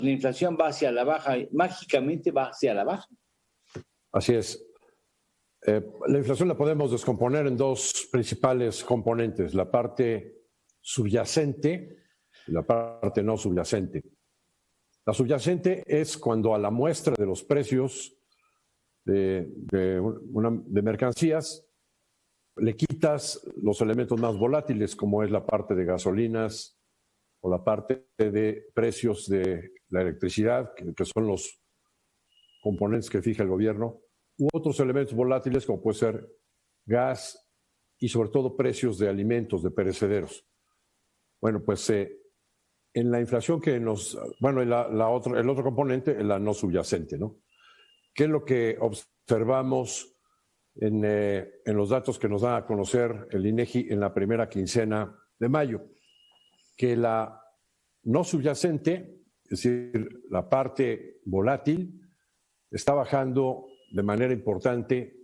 la inflación va hacia la baja, mágicamente va hacia la baja. Así es. La inflación la podemos descomponer en dos principales componentes, la parte subyacente y la parte no subyacente. La subyacente es cuando a la muestra de los precios de mercancías le quitas los elementos más volátiles, como es la parte de gasolinas o la parte de precios de la electricidad, que son los componentes que fija el gobierno, u otros elementos volátiles como puede ser gas y sobre todo precios de alimentos, de perecederos. Bueno, pues en la inflación que nos... Bueno, el otro componente es la no subyacente, ¿no? ¿Qué es lo que observamos en los datos que nos da a conocer el INEGI en la primera quincena de mayo? Que la no subyacente, es decir, la parte volátil, está bajando de manera importante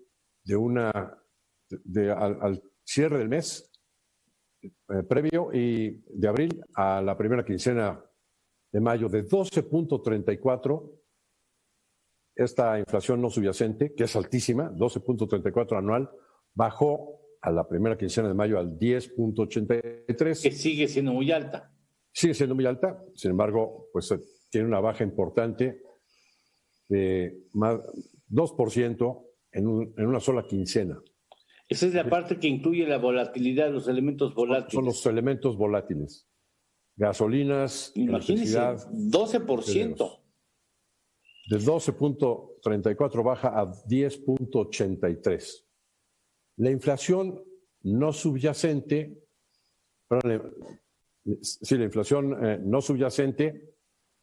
al cierre del mes previo y de abril a la primera quincena de mayo de 12.34. Esta inflación no subyacente, que es altísima, 12.34 anual, bajó a la primera quincena de mayo al 10.83. Que sigue siendo muy alta. Sigue siendo muy alta, sin embargo, pues tiene una baja importante de más 2% en una sola quincena. Esa es la parte que incluye la volatilidad, los elementos volátiles. Son los elementos volátiles. Gasolinas, imagínense, electricidad. 12%. De 12.34 baja a 10.83. La inflación no subyacente, la inflación no subyacente,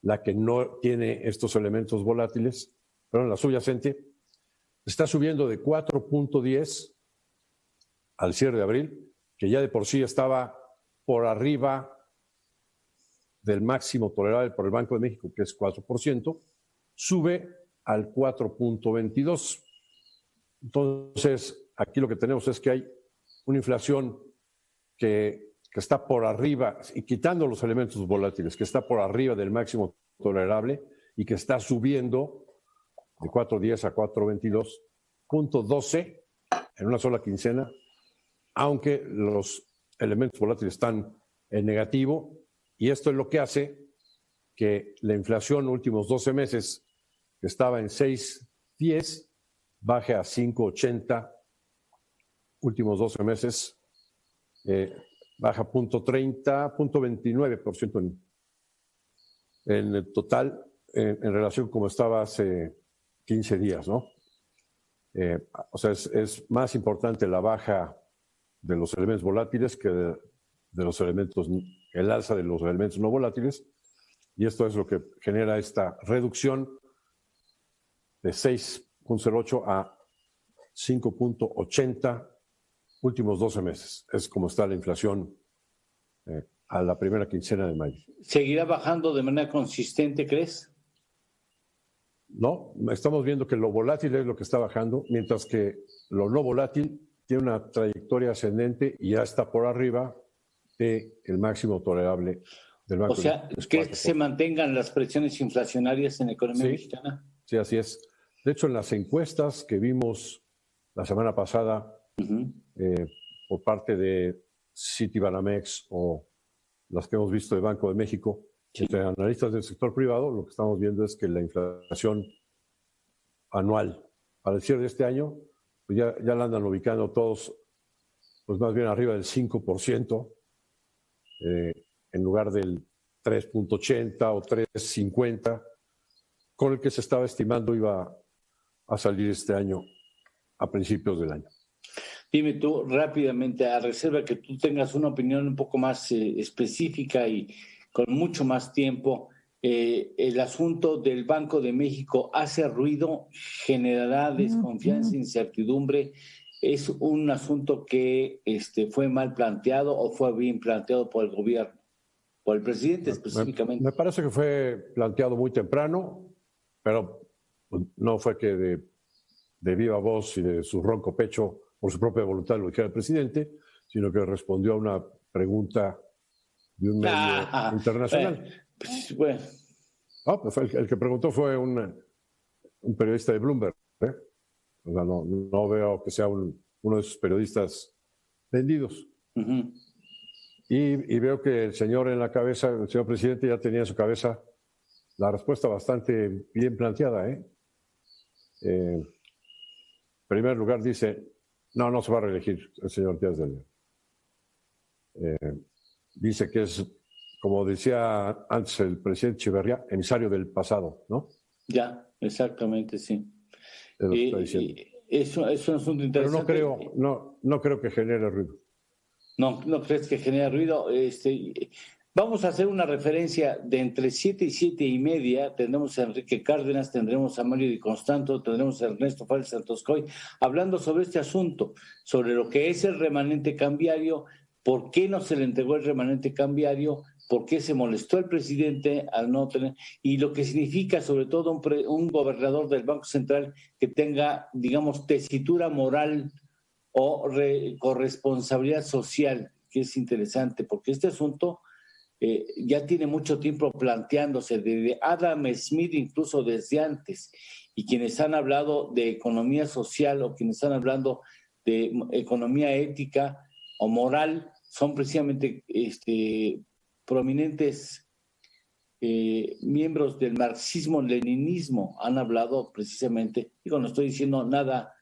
la que no tiene estos elementos volátiles, la subyacente, está subiendo de 4.10 al cierre de abril, que ya de por sí estaba por arriba del máximo tolerable por el Banco de México, que es 4%, sube al 4.22. Entonces, aquí lo que tenemos es que hay una inflación que está por arriba, y quitando los elementos volátiles, que está por arriba del máximo tolerable y que está subiendo de 4.10 a 4.22.12 en una sola quincena, aunque los elementos volátiles están en negativo, y esto es lo que hace que la inflación últimos 12 meses, que estaba en 6.10, baje a 5.80, últimos 12 meses, baja 0.30, 0.29% en el total, en relación como estaba hace 15 días, ¿no? O sea, es más importante la baja de los elementos volátiles que de los elementos, el alza de los elementos no volátiles, y esto es lo que genera esta reducción de 6.08 a 5.80 últimos 12 meses. Es como está la inflación a la primera quincena de mayo. ¿Seguirá bajando de manera consistente, crees? No, estamos viendo que lo volátil es lo que está bajando, mientras que lo no volátil tiene una trayectoria ascendente y ya está por arriba del máximo tolerable del Banco. O sea, ¿crees que se mantengan las presiones inflacionarias en la economía mexicana? Sí, así es. De hecho, en las encuestas que vimos la semana pasada por parte de Citibanamex o las que hemos visto de Banco de México, entre analistas del sector privado, lo que estamos viendo es que la inflación anual para el cierre de este año, pues ya la andan ubicando todos, pues más bien arriba del 5%, en lugar del 3.80 o 3.50, con el que se estaba estimando iba a salir este año a principios del año. Dime tú rápidamente, a reserva que tú tengas una opinión un poco más específica y con mucho más tiempo, el asunto del Banco de México hace ruido, generará desconfianza, incertidumbre. ¿Es un asunto que fue mal planteado o fue bien planteado por el gobierno, por el presidente específicamente? Me parece que fue planteado muy temprano, pero no fue que de viva voz y de su ronco pecho, por su propia voluntad, lo dijera el presidente, sino que respondió a una pregunta de un medio internacional. Bueno. Ah, pues el que preguntó fue un periodista de Bloomberg, ¿eh? O sea, no veo que sea uno de esos periodistas vendidos. Uh-huh. Y veo que el señor en la cabeza, el señor presidente, ya tenía en su cabeza la respuesta bastante bien planteada, ¿eh? En primer lugar dice, no se va a reelegir el señor Díaz de León. Dice que es, como decía antes el presidente Echeverría, emisario del pasado, ¿no? Ya, exactamente, sí. Es lo que está diciendo. Es un asunto interesante. Pero no creo que genere ruido. No crees que genera ruido. Vamos a hacer una referencia de entre 7 y 7:30. Tendremos a Enrique Cárdenas, tendremos a Mario Di Constanto, tendremos a Ernesto Fález Santoscoy, hablando sobre este asunto, sobre lo que es el remanente cambiario, por qué no se le entregó el remanente cambiario, por qué se molestó el presidente al no tener, y lo que significa sobre todo un gobernador del Banco Central que tenga, digamos, tesitura moral o corresponsabilidad social, que es interesante, porque este asunto ya tiene mucho tiempo planteándose, desde Adam Smith, incluso desde antes, y quienes han hablado de economía social o quienes han hablado de economía ética o moral son precisamente prominentes miembros del marxismo-leninismo, han hablado precisamente, digo, no estoy diciendo nada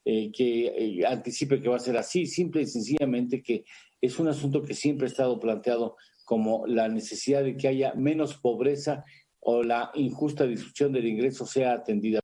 que anticipe que va a ser así, simple y sencillamente que es un asunto que siempre ha estado planteado como la necesidad de que haya menos pobreza o la injusta distribución del ingreso sea atendida.